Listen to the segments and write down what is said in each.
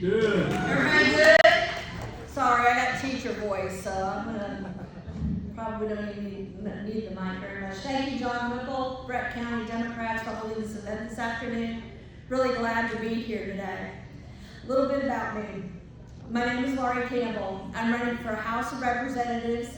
Good. Everybody good? Sorry, I got teacher voice, so I'm gonna probably don't even need the mic very much. Thank you, John Whipple, Brett County Democrats, for holding this event this afternoon. Really glad to be here today. A little bit about me. My name is Laurie Campbell. I'm running for House of Representatives,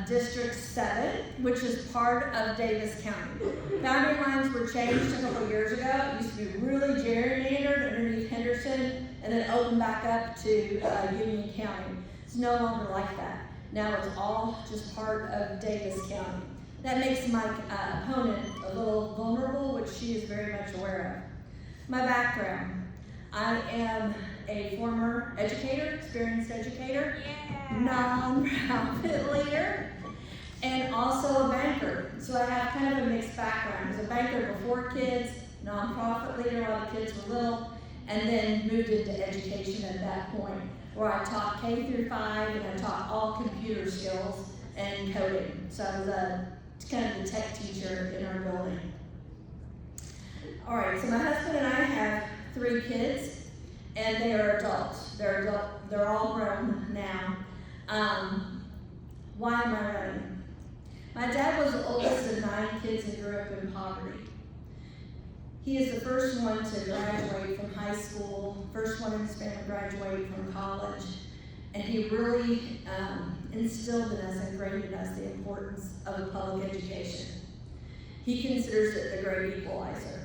District 7, which is part of Daviess County. Boundary lines were changed a couple years ago. It used to be really gerrymandered underneath Henderson and then opened back up to Union County. It's no longer like that. Now it's all just part of Daviess County. That makes my opponent a little vulnerable, which she is very much aware of. My background. I am a former educator, experienced educator, nonprofit leader, and also a banker. So I have kind of a mixed background. I was a banker before kids, nonprofit leader while the kids were little, and then moved into education at that point, where I taught K through 5 and I taught all computer skills and coding. So I was kind of the tech teacher in our building. All right, so my husband and I have 3 kids, and they are adults. They're all grown now. Why am I running? My dad was the oldest of 9 kids and grew up in poverty. He is the first one to graduate from high school, first one in his family to graduate from college, and he really instilled in us and ingrained in us the importance of public education. He considers it the great equalizer.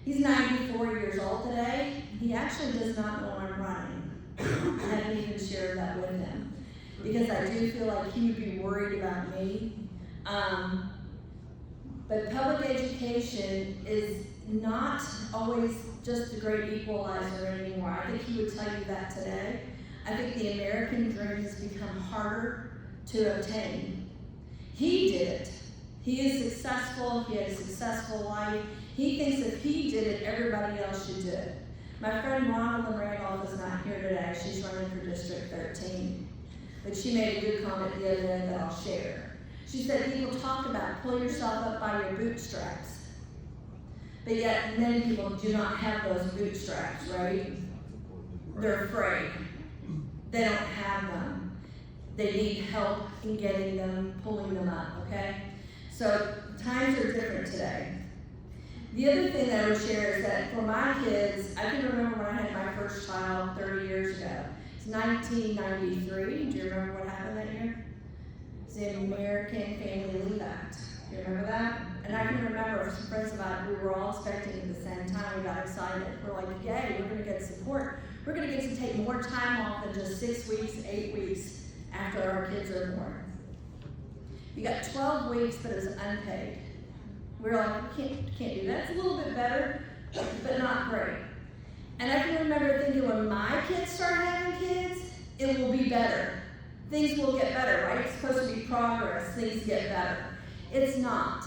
He's 94 years old today. He actually does not know I'm running. I haven't even shared that with him because I do feel like he would be worried about me. But public education is not always just the great equalizer anymore. I think he would tell you that today. I think the American dream has become harder to obtain. He did it. He is successful. He had a successful life. He thinks if he did it, everybody else should do it. My friend Ronald Randolph is not here today. She's running for District 13. But she made a good comment the other day that I'll share. She said, people talk about pull yourself up by your bootstraps. But yet many people do not have those bootstraps, right? They're afraid. They don't have them. They need help in getting them, pulling them up, okay? So times are different today. The other thing that I would share is that for my kids, I can remember when I had my first child 30 years ago. It's 1993. Do you remember what happened that year? It's the American Family Leave Act. Do you remember that? And I can remember some friends of mine, we were all expecting at the same time. We got excited. We're like, yay, we're going to get support. We're going to get to take more time off than just 6 weeks, 8 weeks after our kids are born. You got 12 weeks, but it was unpaid. We were like, we can't do that. It's a little bit better, but not great. And I can remember thinking when my kids start having kids, it will be better. Things will get better, right? It's supposed to be progress. Things get better. It's not.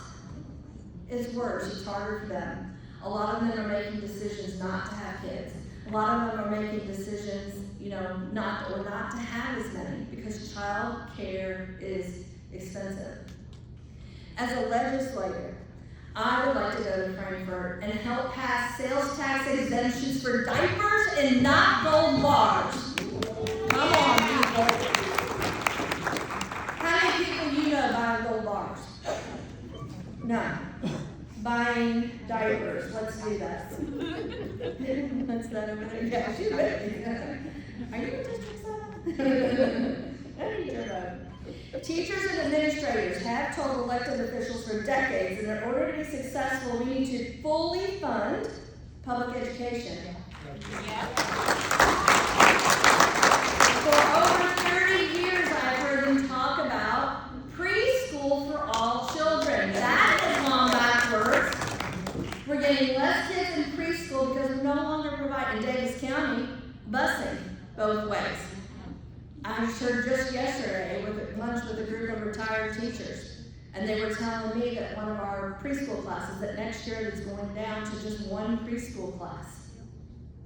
It's worse. It's harder for them. A lot of them are making decisions not to have kids. A lot of them are making decisions, not to have as many because child care is expensive. As a legislator, I would like to go to Frankfurt and help pass sales tax exemptions for diapers and not gold bars. Come on, people. How many people buy gold bars? No. Buying diapers. Let's do that. What's that over there? Yeah, she's ready. Are you in District 7? I need your vote. Teachers and administrators have told elected officials for decades that in order to be successful, we need to fully fund public education. Yeah. For over 30 years, I've heard them talk about preschool for all children. That has gone backwards. We're getting less kids in preschool because we no longer provide in Daviess County busing both ways. I was heard just yesterday with lunch with a group of retired teachers, and they were telling me that one of our preschool classes, that next year it's going down to just one preschool class.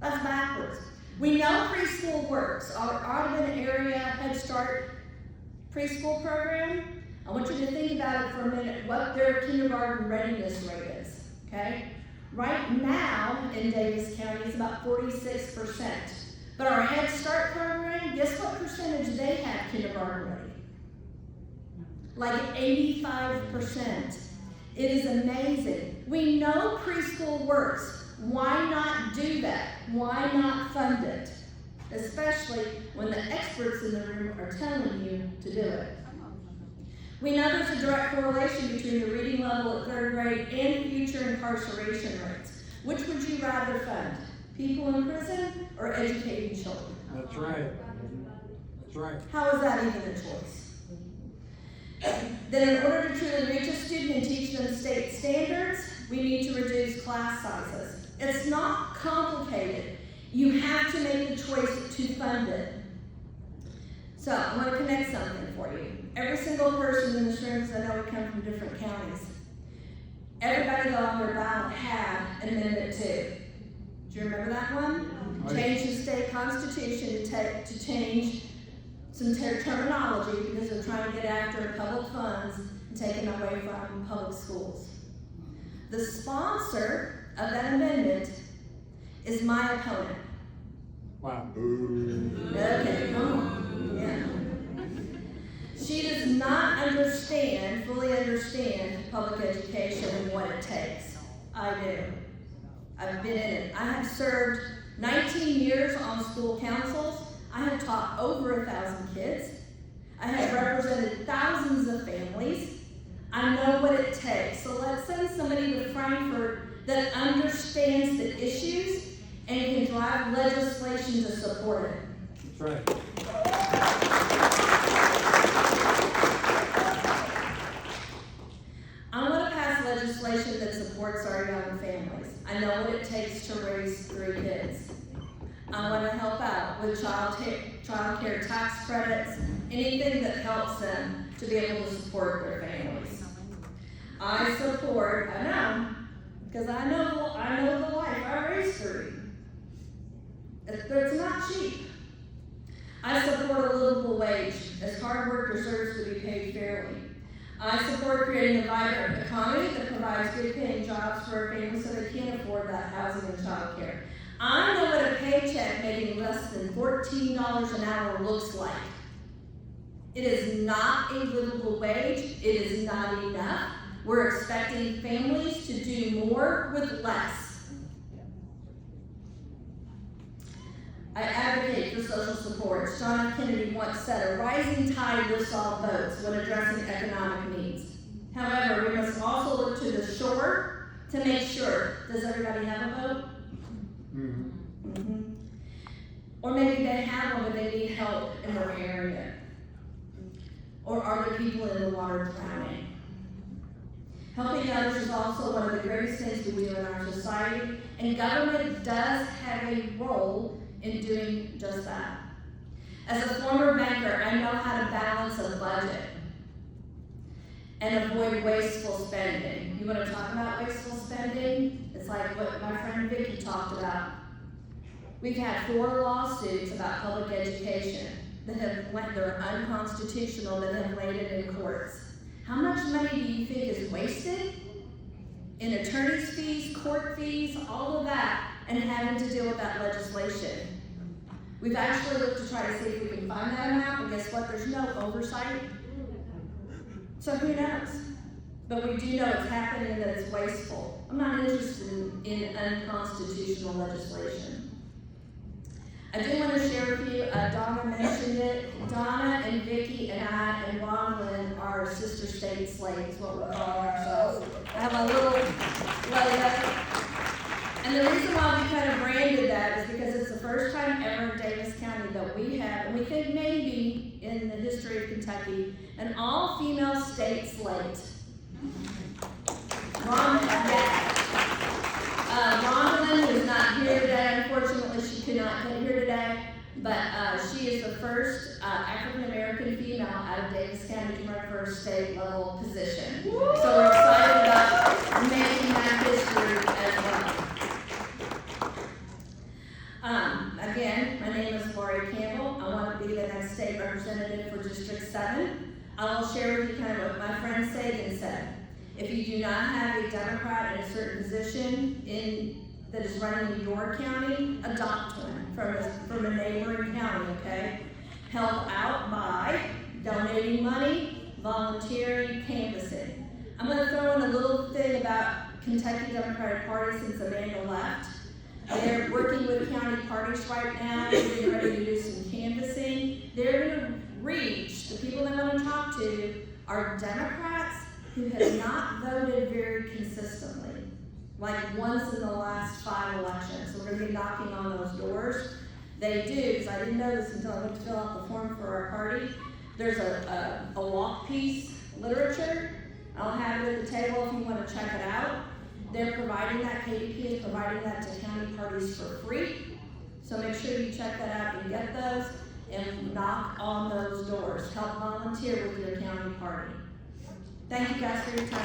That's backwards. We know preschool works. Our Audubon area Head Start preschool program, I want you to think about it for a minute, what their kindergarten readiness rate is, okay? Right now in Daviess County, it's about 46%. But our Head Start program, guess what percentage they have kindergarten ready? Like 85%. It is amazing. We know preschool works. Why not do that? Why not fund it? Especially when the experts in the room are telling you to do it. We know there's a direct correlation between the reading level at 3rd grade and future incarceration rates. Which would you rather fund? People in prison or educating children? That's right. That's right. How is that even a choice? Then in order to truly reach a student and teach them state standards, we need to reduce class sizes. It's not complicated. You have to make the choice to fund it. So I want to connect something for you. Every single person in this room, because I know we come from different counties, everybody that on their ballot had Amendment 2. Do you remember that one? Change the state constitution to change some terminology because they're trying to get after public funds and taking away from public schools. The sponsor of that amendment is my opponent. Wow. Okay, come on. Yeah. She does not fully understand public education and what it takes. I do. I've been in it. I have served 19 years on school councils. I have taught over 1,000 kids. I have represented thousands of families. I know what it takes. So let's send somebody to Frankfurt that understands the issues and can drive legislation to support it. That's right. I want to pass legislation that supports our young families. I know what it takes to raise 3 kids. I want to help out with child care tax credits, anything that helps them to be able to support their families. I know, because I know the life. I raised 3. It's not cheap. I support a livable wage, as hard work deserves to be paid fairly. I support creating a vibrant economy that provides good paying jobs for our families so they can afford that housing and child care. I know what a paycheck making less than $14 an hour looks like. It is not a livable wage. It is not enough. We're expecting families to do more with less. I advocate for social support. John F. Kennedy once said, a rising tide lifts all boats when addressing economic needs. However, we must also look to the shore to make sure, does everybody have a boat? Mm-hmm. Mm-hmm. Or maybe they have one, but they need help in repairing it. Or are there people in the water drowning? Helping others is also one of the greatest things we do in our society, and government does have a role in doing just that. As a former banker, I know how to balance a budget and avoid wasteful spending. You want to talk about wasteful spending? It's like what my friend Vicki talked about. We've had 4 lawsuits about public education that are unconstitutional that have landed in courts. How much money do you think is wasted in attorney's fees, court fees, all of that, and having to deal with that legislation? We've actually looked to try to see if we can find that amount, but guess what? There's no oversight. So who knows? But we do know it's happening and that it's wasteful. I'm not interested in unconstitutional legislation. I do want to share with you, Donna mentioned it. Donna and Vicki and I and Ronlyn are sister state slaves, what we're calling ourselves. I have a little letter. And the reason why we kind of branded that is because it's the first time ever in Daviess County that we have, and we think maybe in the history of Kentucky, an all-female state slate. Ronlyn is not here today. Unfortunately, she could not come here today, but she is the first African-American female out of Daviess County to run for a state-level position. So we're excited about making that history as well. Again, my name is Laurie Campbell. I want to be the next state representative for District 7. I will share with you kind of what my friend Sagan said. If you do not have a Democrat in a certain position that is running in your county, adopt one from a neighboring county, okay? Help out by donating money, volunteering, canvassing. I'm gonna throw in a little thing about Kentucky Democratic Party since Amanda left. They're working with county parties right now, getting ready to do some canvassing. They're gonna reach, the people they wanna talk to are Democrats who have not voted very consistently, like once in the last 5 elections. So we're gonna be knocking on those doors. They do, because I didn't know this until I went to fill out the form for our party. There's a walk piece literature. I'll have it at the table if you want to check it out. They're providing that, KDP is providing that to county parties for free. So make sure you check that out and get those and knock on those doors. Help volunteer with your county party. Thank you guys for your time.